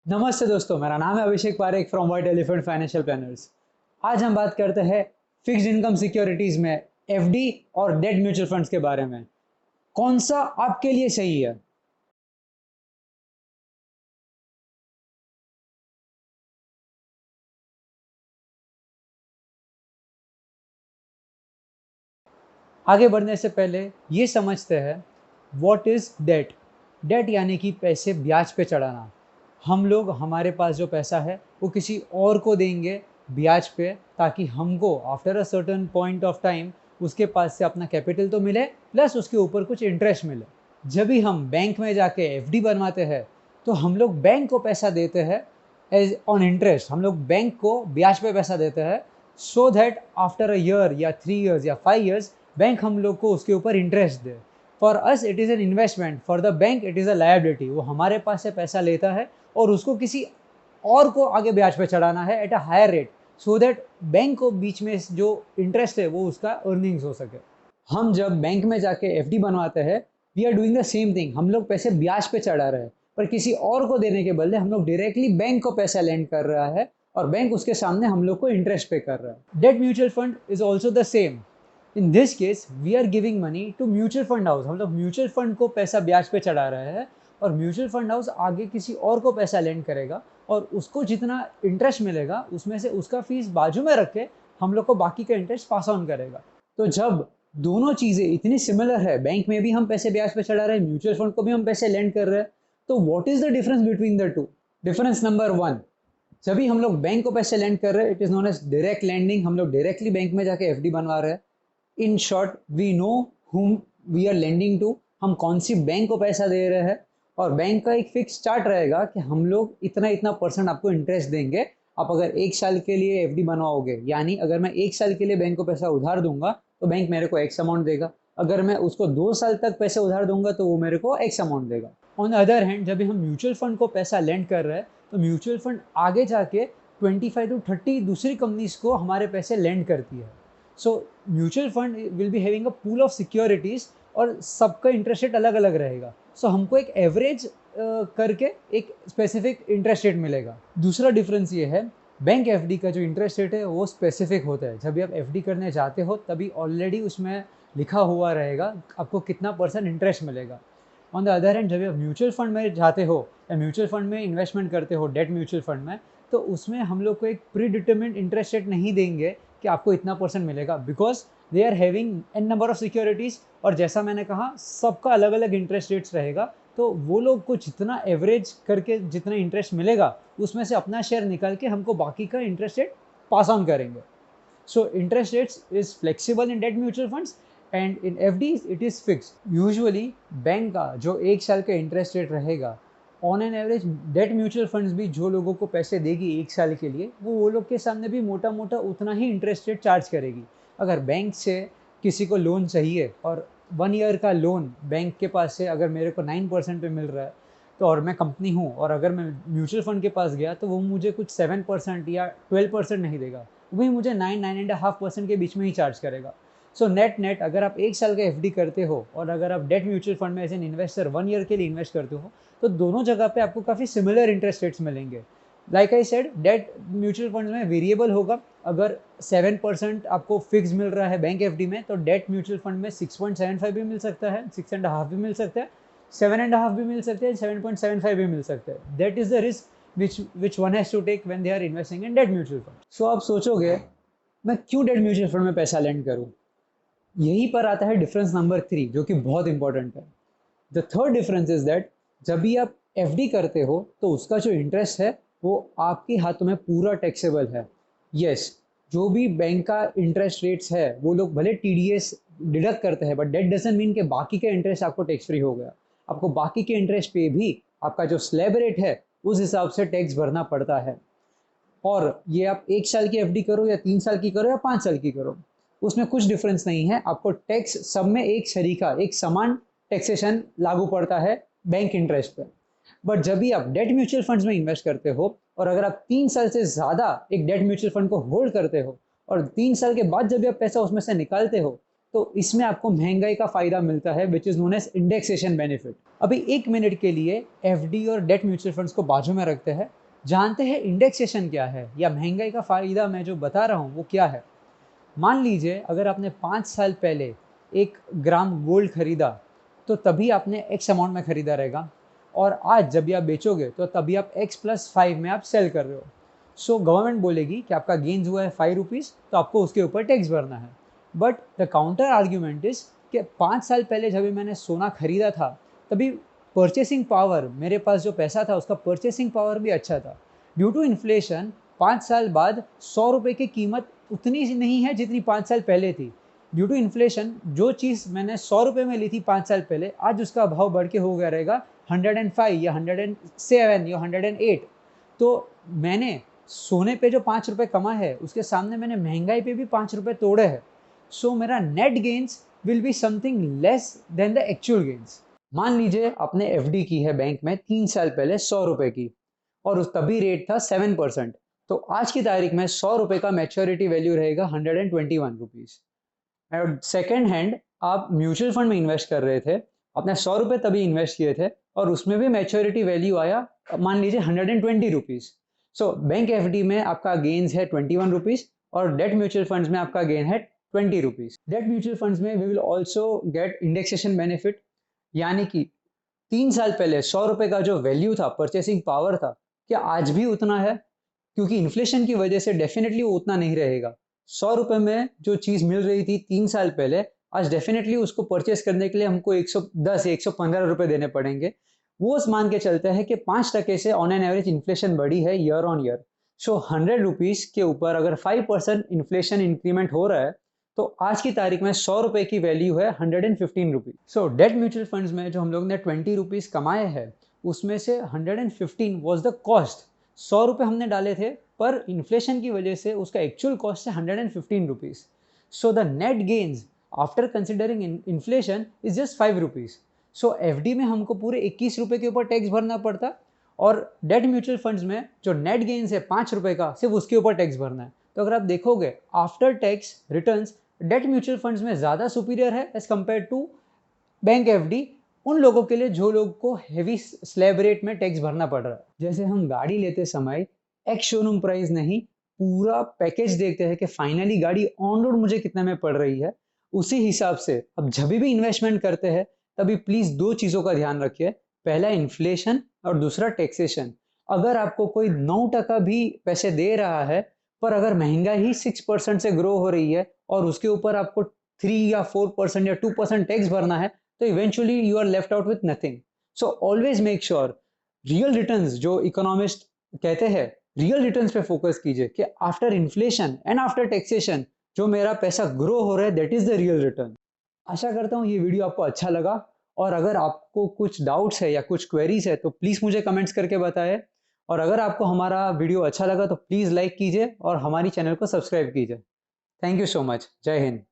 नमस्ते दोस्तों, मेरा नाम है Abhishek Parekh from white elephant financial planners. आज हम बात करते हैं फिक्स्ड इनकम सिक्योरिटीज में एफडी और डेट म्यूचुअल फंड्स के बारे में। कौन सा आपके लिए सही है? आगे बढ़ने से पहले ये समझते हैं व्हाट इज डेट। डेट यानी कि पैसे ब्याज पे चढ़ाना। हम लोग हमारे पास जो पैसा है वो किसी और को देंगे ब्याज पे, ताकि हमको after a certain point of time उसके पास से अपना कैपिटल तो मिले, प्लस उसके ऊपर कुछ इंटरेस्ट मिले। जब भी हम बैंक में जाके एफडी बनवाते हैं तो हम लोग बैंक को पैसा देते हैं एज ऑन इंटरेस्ट। हम लोग बैंक को ब्याज पे पैसा देते हैं so that after a year या 3 इयर्स या 5 इयर्स बैंक हम लोग को उसके ऊपर interest they. For us it is an investment, for the bank it is a liability. वो हमारे पास से पैसा लेता है और उसको किसी और को आगे ब्याज पे चढ़ाना है at a higher rate, so that bank को बीच में जो इंटरेस्ट है वो उसका अर्निंग्स हो सके। हम जब बैंक में जाके एफडी बनवाते हैं, we are doing the same thing. हम लोग पैसे ब्याज पे चढ़ा रहे हैं, पर किसी और को देने के बदले हम लोग डायरेक्टली बैंक को पैसा लेंड कर रहा है और बैंक उसके सामने हम लोग को इंटरेस्ट पे कर रहा है। Debt mutual fund is also the same. In this case we are giving money to mutual fund house. हम लोग म्यूचुअल फंड को पैसा ब्याज पे चढ़ा रहे हैं और म्यूचुअल फंड हाउस आगे किसी और को पैसा लेंड करेगा और उसको जितना इंटरेस्ट मिलेगा उसमें से उसका फीस बाजू में रख के हम लोग को बाकी का इंटरेस्ट पास ऑन करेगा। तो जब दोनों चीज़ें इतनी सिमिलर है, बैंक में भी हम पैसे ब्याज पे चढ़ा रहे हैं, म्यूचुअल फंड को भी हम पैसे लेंड कर रहे हैं, तो what is the difference between the two? Difference number one, जब भी हम लोग बैंक को पैसे लेंड कर रहे हैं it is known as direct lending. हम लोग डायरेक्टली बैंक में जाके एफडी बनवा रहे हैं। In short we know whom we are lending to, हम कौन सी बैंक को पैसा दे रहे हैं और बैंक का एक फिक्स चार्ट रहेगा कि हम लोग इतना इतना परसेंट आपको इंटरेस्ट देंगे। आप अगर 1 साल के लिए एफडी बनवाओगे, यानी अगर मैं 1 साल के लिए बैंक को पैसा उधार दूंगा तो बैंक मेरे को एक्स अमाउंट देगा। अगर मैं उसको 2 साल तक पैसे उधार दूंगा तो वो मेरे को एक्स अमाउंट देगा। ऑन द अदर हैंड, जब भी हम म्यूचुअल फंड को पैसा लेंड कर रहे हैं तो म्यूचुअल फंड आगे जाके 25 to 30 दूसरी कंपनीज को हमारे पैसे लेंड करती है। So mutual fund will be having a pool of securities और सबका इंटरेस्ट रेट अलग अलग रहेगा। सो हमको एक एवरेज करके एक स्पेसिफिक इंटरेस्ट रेट मिलेगा। दूसरा डिफरेंस ये है, बैंक एफडी का जो इंटरेस्ट रेट है वो स्पेसिफिक होता है। जब भी आप एफडी करने जाते हो तभी ऑलरेडी उसमें लिखा हुआ रहेगा आपको कितना परसेंट इंटरेस्ट मिलेगा। ऑन द अदर हैंड, जब आप म्यूचुअल फंड में जाते हो या म्यूचुअल फंड में इन्वेस्टमेंट करते हो डेट म्यूचुअल फंड में, तो उसमें हम लोग को एक प्री डिटरमिन्ड इंटरेस्ट रेट नहीं देंगे कि आपको इतना परसेंट मिलेगा, because they are having an number of securities. और जैसा मैंने कहा सबका अलग अलग इंटरेस्ट रेट्स रहेगा, तो वो लोग को जितना एवरेज करके जितना इंटरेस्ट मिलेगा उसमें से अपना शेयर निकाल के हमको बाकी का इंटरेस्ट रेट पास ऑन करेंगे। So interest rates is flexible in debt mutual funds and in FDs it is fixed. Usually bank का जो 1 साल का इंटरेस्ट रेट रहेगा, on an average date mutual funds भी जो लोगों को पैसे देगी 1 साल के लिए वो लोग के सामने भी मोटा मोटा उतना ही इंटरेस्ट रेट चार्ज करेगी। अगर बैंक से किसी को लोन चाहिए और 1 ईयर का लोन बैंक के पास से अगर मेरे को 9% पे मिल रहा है, तो और मैं कंपनी हूँ और अगर मैं म्यूचुअल फंड के पास गया तो वो मुझे कुछ 7% या 12% नहीं देगा, वही मुझे 9-9.5% के बीच में ही चार्ज करेगा। सो नेट नेट अगर आप 1 साल का एफडी करते हो और अगर आप डेट म्यूचुअल फंड में एज एन इन्वेस्टर 1 ईयर के लिए इन्वेस्ट करते हो तो दोनों जगह पे आपको काफ़ी सिमिलर इंटरेस्ट रेट्स मिलेंगे। Like I said, date mutual fund में वेरिएबल होगा। अगर 7% आपको फिक्स मिल रहा है बैंक एफडी में, तो डेट म्यूचुअल फंड में 6.75 भी मिल सकता है, 6.5 भी मिल सकता है, 7.5 भी मिल सकते हैं, 7.75 भी मिल सकते हैं। That is the risk which one has to take when they are investing in debt mutual fund. So आप सोचोगे मैं क्यों डेट म्यूचुअल फंड में पैसा लैंड करूं? यहीं पर आता है डिफरेंस नंबर 3, जो कि बहुत इंपॉर्टेंट है। The third difference is that जब भी आप एफडी करते हो तो उसका जो इंटरेस्ट है वो आपके हाथों में पूरा टैक्सेबल है। यस, जो भी बैंक का इंटरेस्ट रेट्स है वो लोग भले टीडीएस डिडक्ट करते हैं, बट डेट डजंट मीन कि बाकी का इंटरेस्ट आपको टैक्स फ्री हो गया। आपको बाकी के इंटरेस्ट पे भी आपका जो स्लैब रेट है उस हिसाब से टैक्स भरना पड़ता है। और ये आप 1 साल की एफडी करो या 3 साल की करो या 5 साल की करो, उसमें कुछ डिफरेंस नहीं है। आपको टैक्स सब में एक शरीका एक समान टैक्सेशन लागू पड़ता है बैंक इंटरेस्ट पे। बट जब भी आप डेट म्यूचुअल फंड्स में इन्वेस्ट करते हो और अगर आप 3 साल से ज़्यादा एक डेट म्यूचुअल फंड को होल्ड करते हो और 3 साल के बाद जब भी आप पैसा उसमें से निकालते हो, तो इसमें आपको महंगाई का फायदा मिलता है, which is known as indexation benefit. अभी 1 मिनट के लिए एफडी और डेट म्यूचुअल फंड्स को बाजू में रखते हैं जानते हैं इंडेक्सेशन क्या है या महंगाई का फ़ायदा मैं जो बता रहा हूँ वो क्या है। मान लीजिए अगर आपने 5 साल पहले 1 ग्राम गोल्ड खरीदा, तो तभी आपने एक्स अमाउंट में खरीदा रहेगा और आज जब भी आप बेचोगे तो तभी आप एक्स प्लस 5 में आप सेल कर रहे हो। सो गवर्नमेंट बोलेगी कि आपका गेन्स हुआ है 5 रुपीज़, तो आपको उसके ऊपर टैक्स भरना है। But the counter argument is कि 5 साल पहले जब भी मैंने सोना खरीदा था, तभी परचेसिंग पावर, मेरे पास जो पैसा था उसका परचेसिंग पावर भी अच्छा था। ड्यू टू इन्फ्लेशन 5 साल बाद 100 रुपये की कीमत उतनी नहीं है जितनी 5 साल पहले थी। ड्यू टू इन्फ्लेशन जो चीज़ मैंने 100 रुपये में ली थी 5 साल पहले, आज उसका भाव बढ़ के हो गया रहेगा 105 या 107 या 108। तो मैंने सोने पे जो 5 रुपये कमा है, उसके सामने मैंने महंगाई पे भी 5 रुपये तोड़े हैं। सो मेरा net gains will be something less than the actual gains. मान लीजिए आपने एफडी की है बैंक में 3 साल पहले 100 रुपये की, और उस तभी रेट था 7%। तो आज की तारीख में 100 रुपये का मैच्योरिटी वैल्यू रहेगा 121 रुपीज़। और सेकेंड हैंड आप म्यूचुअल फंड में इन्वेस्ट कर रहे थे, आपने 100 रुपये तभी इन्वेस्ट किए थे और उसमें भी मैच्योरिटी वैल्यू आया मान लीजिए 120 रुपीज़। सो बैंक एफडी में आपका गेन्स है 21 रुपीज़ और डेट म्यूचुअल फंड्स में आपका गेन है 20 रुपीज़। डेट म्यूचुअल फंड्स में we will also get indexation benefit, यानी कि 3 साल पहले 100 रुपये का जो वैल्यू था, परचेसिंग पावर था, क्या आज भी उतना है? क्योंकि इन्फ्लेशन की वजह से डेफिनेटली वो उतना नहीं रहेगा। 100 रुपये में जो चीज़ मिल रही थी 3 साल पहले, आज डेफिनेटली उसको परचेस करने के लिए हमको 110 या 115 रुपये देने पड़ेंगे। वो मान के चलते हैं कि 5% से ऑन एन एवरेज इन्फ्लेशन बढ़ी है year on year. So 100 rupees के ऊपर अगर 5% इन्फ्लेशन इंक्रीमेंट हो रहा है, तो आज की तारीख में 100 रुपये की वैल्यू है 115 रुपीज़। सो डेट म्यूचुअल फंड्स में जो हम लोग ने 20 रुपीज़ कमाए हैं, उसमें से 115 वॉज द कॉस्ट। 100 रुपये हमने डाले थे, पर इन्फ्लेशन की वजह से उसका एक्चुअल कॉस्ट है 115 rupees. So the net gains after considering inflation is just 5 rupees. So FD में हमको पूरे 21 रुपये के ऊपर टैक्स भरना पड़ता, और डेट म्यूचुअल फंड्स में जो नेट गेन्स है 5 रुपये का, सिर्फ उसके ऊपर टैक्स भरना है। तो अगर आप देखोगे after tax returns, debt mutual funds में ज़्यादा सुपीरियर है as compare to bank FD, उन लोगों के लिए जो लोग को हेवी स्लैब रेट में टैक्स भरना पड़ रहा है। जैसे हम गाड़ी लेते समय एक्स शोरूम प्राइस नहीं, पूरा पैकेज देखते हैं कि फाइनली गाड़ी ऑन रोड मुझे कितने में पड़ रही है। उसी हिसाब से अब जब भी इन्वेस्टमेंट करते हैं, तभी प्लीज़ 2 चीज़ों का ध्यान रखिए। पहला इन्फ्लेशन और दूसरा टैक्सेशन। अगर आपको कोई 9% भी पैसे दे रहा है, पर अगर महंगाई ही 6% से ग्रो हो रही है और उसके ऊपर आपको 3 या 4% या 2% टैक्स भरना है, तो eventually you are left out with nothing. So always make sure real returns, जो इकोनॉमिस्ट कहते हैं, रियल रिटर्न्स पे फोकस कीजिए कि after inflation and after taxation जो मेरा पैसा ग्रो हो रहा है, that is the real return. आशा करता हूँ ये वीडियो आपको अच्छा लगा, और अगर आपको कुछ डाउट्स है या कुछ क्वेरीज है तो प्लीज़ मुझे कमेंट्स करके बताएं। और अगर आपको हमारा वीडियो अच्छा लगा तो प्लीज़ लाइक कीजिए और हमारी चैनल को सब्सक्राइब कीजिए। Thank you so much. जय हिंद।